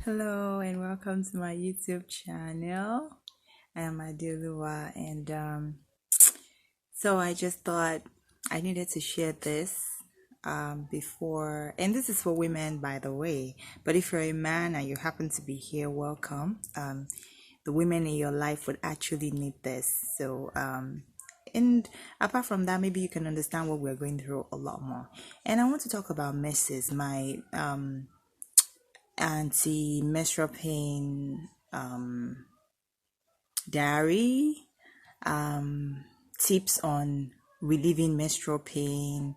Hello and welcome to my YouTube channel. I am Adeluwa and so I just thought I needed to share this before, and this is for women by the way, but if you're a man and you happen to be here, welcome. The women in your life would actually need this. And apart from that, maybe you can understand what we're going through a lot more. And I want to talk about messes, my anti-menstrual pain diary, tips on relieving menstrual pain,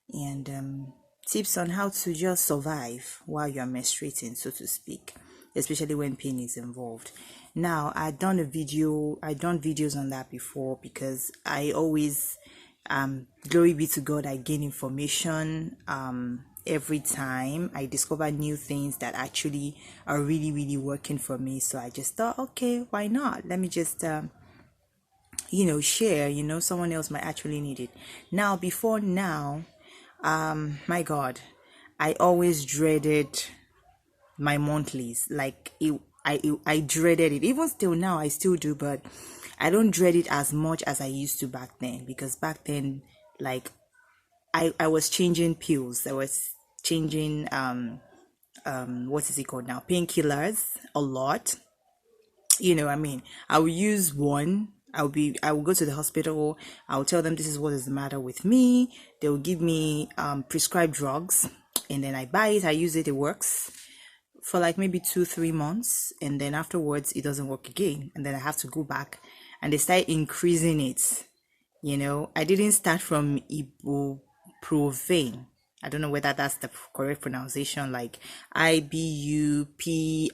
and tips on how to just survive while you're menstruating, so to speak, especially when pain is involved. Now, I've done videos on that before because I always, glory be to God, I gain information every time I discover new things that actually are really, really working for me. So I just thought, okay, why not? Let me just, share, someone else might actually need it. Now, before now, my God, I always dreaded my monthlies. I dreaded it. Even still now, I still do, but I don't dread it as much as I used to back then, because back then, like, I was changing pills. I was changing what is it called now, painkillers a lot. I will use one. I will go to the hospital. I will tell them this is what is the matter with me. They will give me prescribed drugs, and then I buy it. I use it. It works for like maybe 2-3 months, and then afterwards it doesn't work again, and then I have to go back, and they start increasing it. I didn't start from ibuprofen. I don't know whether that's the correct pronunciation, like ibuprofen.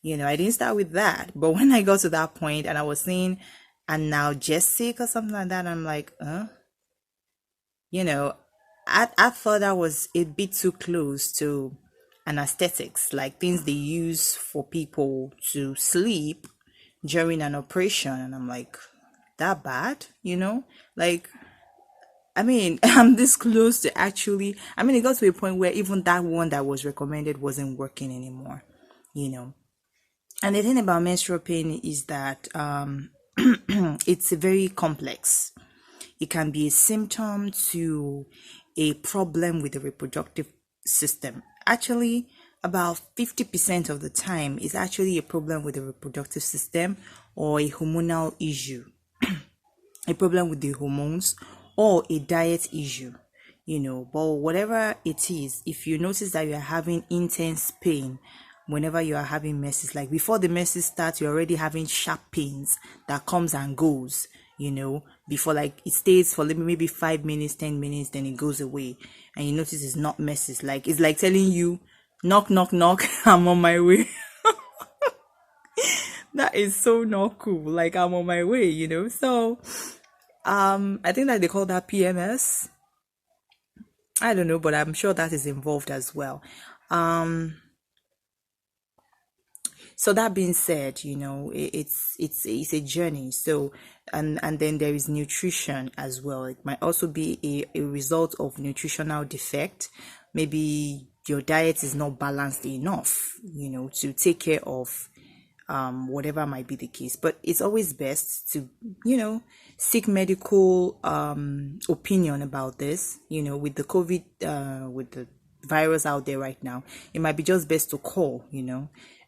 I didn't start with that. But when I got to that point and I was saying analgesic or something like that, I'm like, you know, I thought that was a bit too close to anesthetics, like things they use for people to sleep during an operation. And I'm like, that bad? Like, I'm this close to actually, it got to a point where even that one that was recommended wasn't working anymore, you know. And the thing about menstrual pain is that it's very complex. It can be a symptom to a problem with the reproductive system. Actually, about 50% of the time is actually a problem with the reproductive system, or a hormonal issue, a problem with the hormones, or a diet issue. But whatever it is, if you notice that you are having intense pain whenever you are having messes, like before the messes start, you're already having sharp pains that comes and goes, before, like, it stays for maybe 5 minutes, 10 minutes, then it goes away, and you notice it's not messes, like it's like telling you, knock knock knock, I'm on my way. That is so not cool, like, I'm on my way. So I think that they call that PMS. I don't know, but I'm sure that is involved as well. So that being said, it's a journey. So and then there is nutrition as well. It might also be a result of nutritional defect. Maybe your diet is not balanced enough, to take care of whatever might be the case. But it's always best to, seek medical opinion about this. With the COVID, with the virus out there right now, it might be just best to call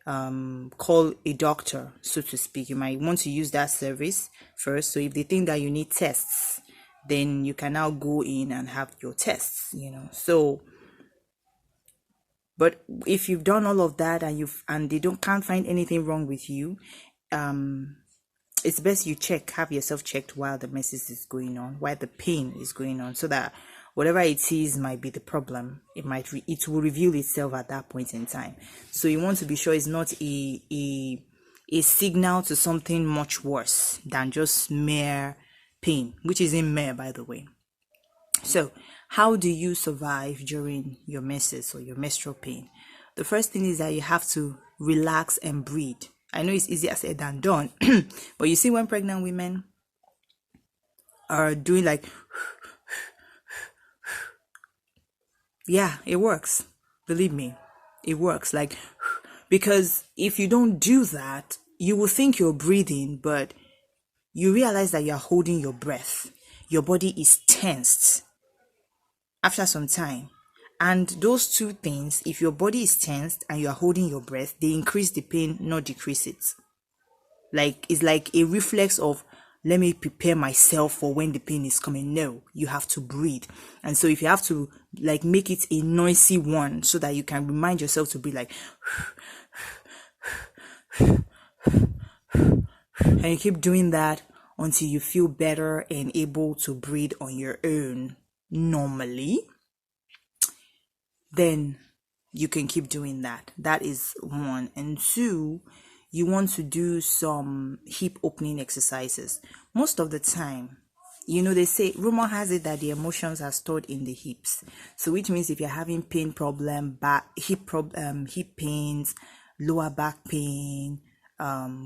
a doctor, so to speak. You might want to use that service first. So if they think that you need tests, then you can now go in and have your tests. So, but if you've done all of that and they can't find anything wrong with you, it's best you have yourself checked while the messes is going on, while the pain is going on, so that whatever it is might be the problem, it will reveal itself at that point in time. So you want to be sure it's not a signal to something much worse than just mere pain, which is in mere, by the way. So how do you survive during your messes or your menstrual pain? The first thing is that you have to relax and breathe. I know it's easier said than done, but you see, when pregnant women are doing like, yeah, it works. Believe me, It works. Like, because if you don't do that, you will think you're breathing, but you realize that you're holding your breath. Your body is tensed after some time. And those two things, if your body is tensed and you are holding your breath, they increase the pain, not decrease it. Like, it's like a reflex of, let me prepare myself for when the pain is coming. No, you have to breathe. And so if you have to like make it a noisy one so that you can remind yourself to be like, and you keep doing that until you feel better and able to breathe on your own normally, then you can keep doing that. That is one. And two, you want to do some hip opening exercises. Most of the time, they say, rumor has it that the emotions are stored in the hips. So which means if you're having pain problem, hip pains, lower back pain,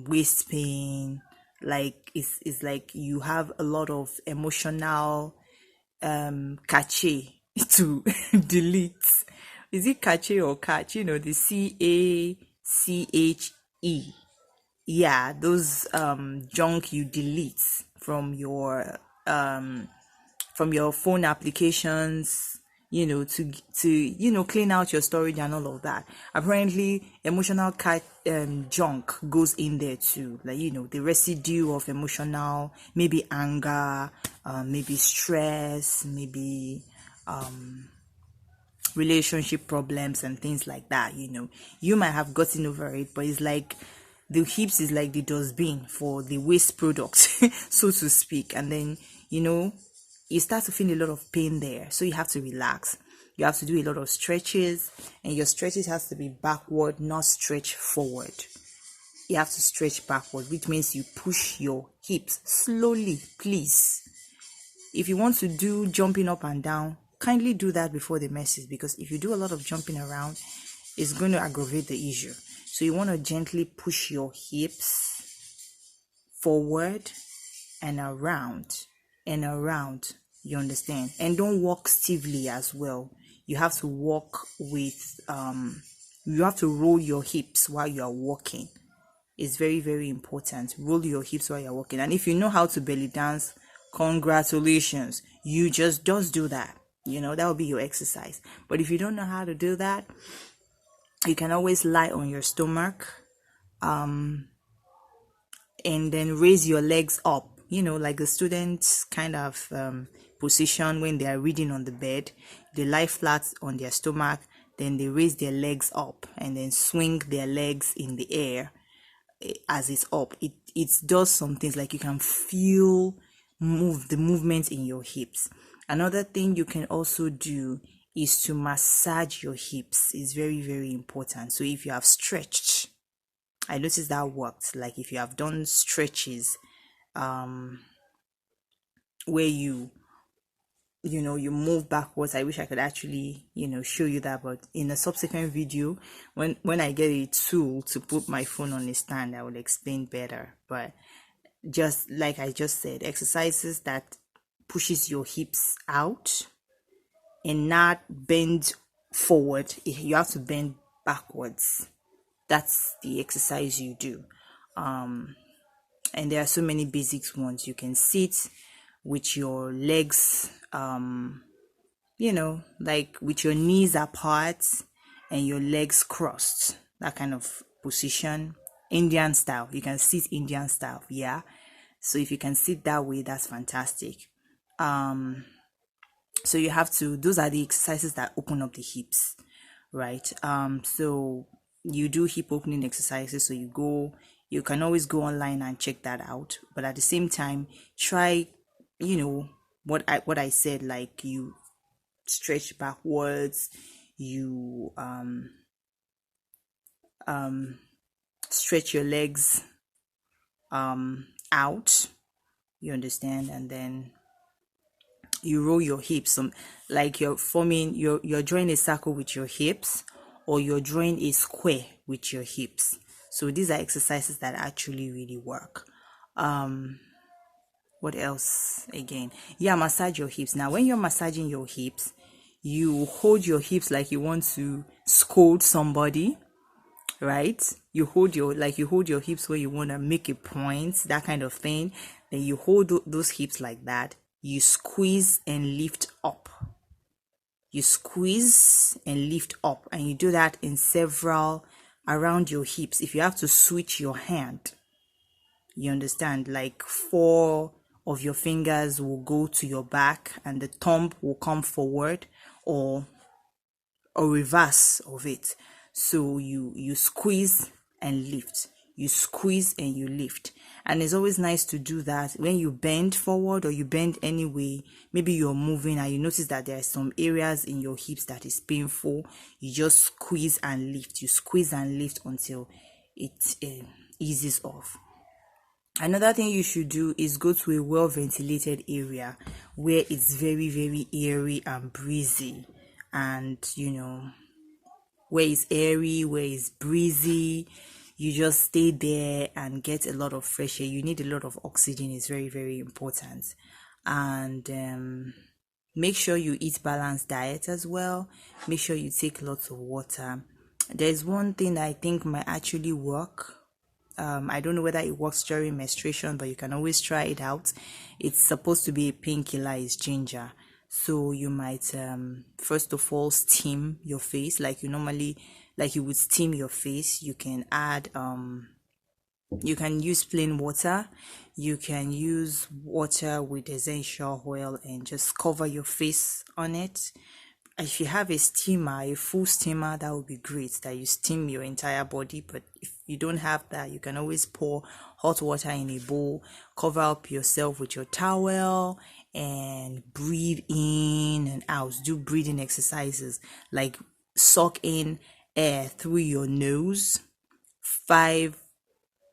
waist pain, like it's like you have a lot of emotional cache to delete. Is it cache or catch? The CACHE. Yeah, those junk you delete from your phone applications, to clean out your storage and all of that. Apparently emotional junk goes in there too, like the residue of emotional, maybe anger, maybe stress, maybe relationship problems and things like that. You might have gotten over it, but it's like the hips is like the dustbin for the waste products, so to speak. And then you start to feel a lot of pain there, so you have to relax. You have to do a lot of stretches, and your stretches has to be backward, not stretch forward. You have to stretch backward, which means you push your hips slowly, please. If you want to do jumping up and down, kindly do that before the message, because if you do a lot of jumping around, it's going to aggravate the issue. So you want to gently push your hips forward and around, you understand? And don't walk stiffly as well. You have to walk with you have to roll your hips while you are walking. It's very, very important. Roll your hips while you're walking. And if you know how to belly dance, congratulations. You just do that. That will be your exercise. But if you don't know how to do that, you can always lie on your stomach, and then raise your legs up, like the students kind of position when they are reading on the bed. They lie flat on their stomach, then they raise their legs up and then swing their legs in the air as it's up. It does some things, like you can feel the movement in your hips. Another thing you can also do is to massage your hips. It's very, very important. So if you have stretched, I noticed that worked. Like if you have done stretches where you move backwards. I wish I could actually show you that, but in a subsequent video, when I get a tool to put my phone on a stand, I will explain better. But just like I just said, exercises that pushes your hips out and not bend forward. You have to bend backwards. That's the exercise you do. And there are so many basic ones. You can sit with your legs like with your knees apart and your legs crossed, that kind of position. Indian style, you can sit Indian style. Yeah, so if you can sit that way, that's fantastic. So you have to, those are the exercises that open up the hips, right? So you do hip opening exercises. So you can always go online and check that out, but at the same time, try what I said, like you stretch backwards, you stretch your legs out, you understand, and then you roll your hips, like you're drawing a circle with your hips, or you're drawing a square with your hips. So these are exercises that actually really work. What else again? Yeah, massage your hips. Now when you're massaging your hips, you hold your hips like you want to scold somebody, right? You hold your hips where you want to make a point, that kind of thing. Then you hold those hips like that. You squeeze and lift up. You squeeze and lift up, and you do that in several around your hips. If you have to switch your hand, you understand, like 4 of your fingers will go to your back and the thumb will come forward, or reverse of it. So you squeeze and lift, you squeeze and you lift. And it's always nice to do that when you bend forward or you bend anyway. Maybe you're moving and you notice that there are some areas in your hips that is painful. You just squeeze and lift, you squeeze and lift until it eases off. Another thing you should do is go to a well ventilated area where it's very, very airy and breezy. And where it's airy, where it's breezy, you just stay there and get a lot of fresh air. You need a lot of oxygen. It's very, very important. And make sure you eat balanced diet as well. Make sure you take lots of water. There's one thing that I think might actually work. I don't know whether it works during menstruation, but you can always try it out. It's supposed to be a painkiller. It's ginger. So you might first of all steam your face like you would steam your face. You can add you can use plain water. You can use water with essential oil and just cover your face on it. If you have a steamer, a full steamer, that would be great, that you steam your entire body. But if you don't have that, you can always pour hot water in a bowl, cover up yourself with your towel, and breathe in and out. Do breathing exercises like suck in air through your nose 5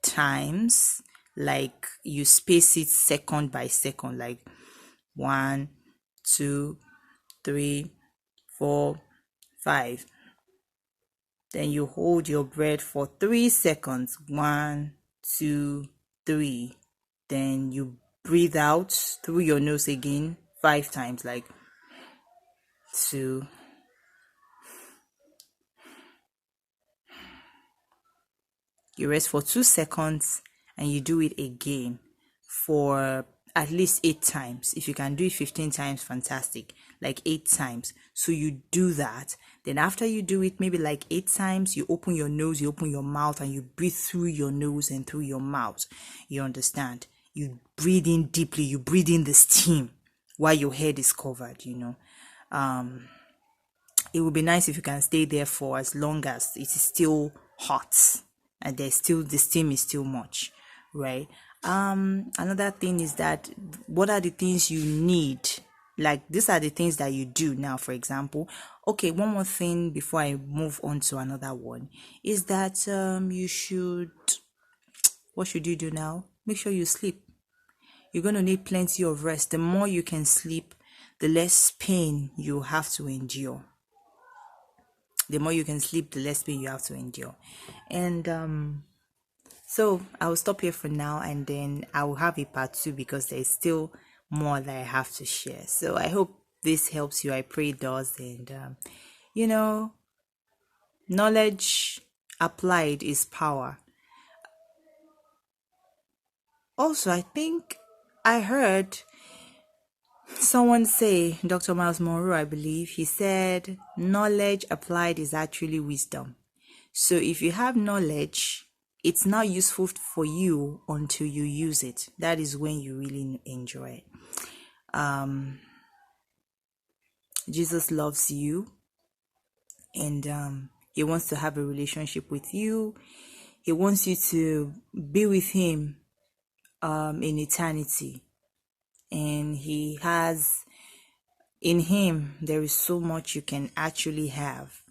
times, like you space it second by second, like 1, 2, 3, 4, 5. Then you hold your breath for 3 seconds. 1, 2, 3. Then you breathe out through your nose again 5 times, like 2. You rest for 2 seconds and you do it again for at least 8 times. If you can do it 15 times, fantastic. Like 8 times. So you do that. Then after you do it maybe like 8 times, you open your nose, you open your mouth, and you breathe through your nose and through your mouth. You understand? You breathe in deeply. You breathe in the steam while your head is covered, It would be nice if you can stay there for as long as it is still hot and the steam is still much, right? Another thing is that what are the things you need? Like, these are the things that you do now, for example. Okay, one more thing before I move on to another one is that what should you do now? Make sure you sleep. You're going to need plenty of rest. The more you can sleep, the less pain you have to endure. The more you can sleep, the less pain you have to endure. And so I will stop here for now, and then I will have a part 2 because there's still more that I have to share. So I hope this helps you. I pray it does. And knowledge applied is power. Also, I think I heard someone say, Dr. Miles Monroe, I believe, he said, knowledge applied is actually wisdom. So if you have knowledge, it's not useful for you until you use it. That is when you really enjoy it. Jesus loves you, and he wants to have a relationship with you. He wants you to be with him in eternity. And he has, in him, there is so much you can actually have.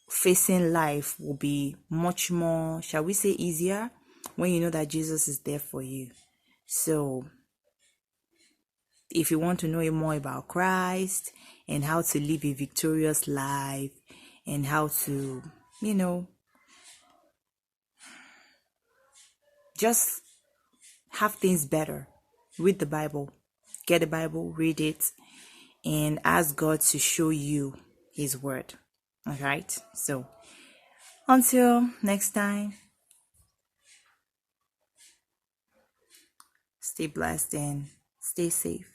Facing life will be much more, shall we say, easier when you know that Jesus is there for you. So if you want to know more about Christ and how to live a victorious life and how to, just have things better, read the Bible. Get the Bible, read it, and ask God to show you His word. All right. So until next time, stay blessed and stay safe.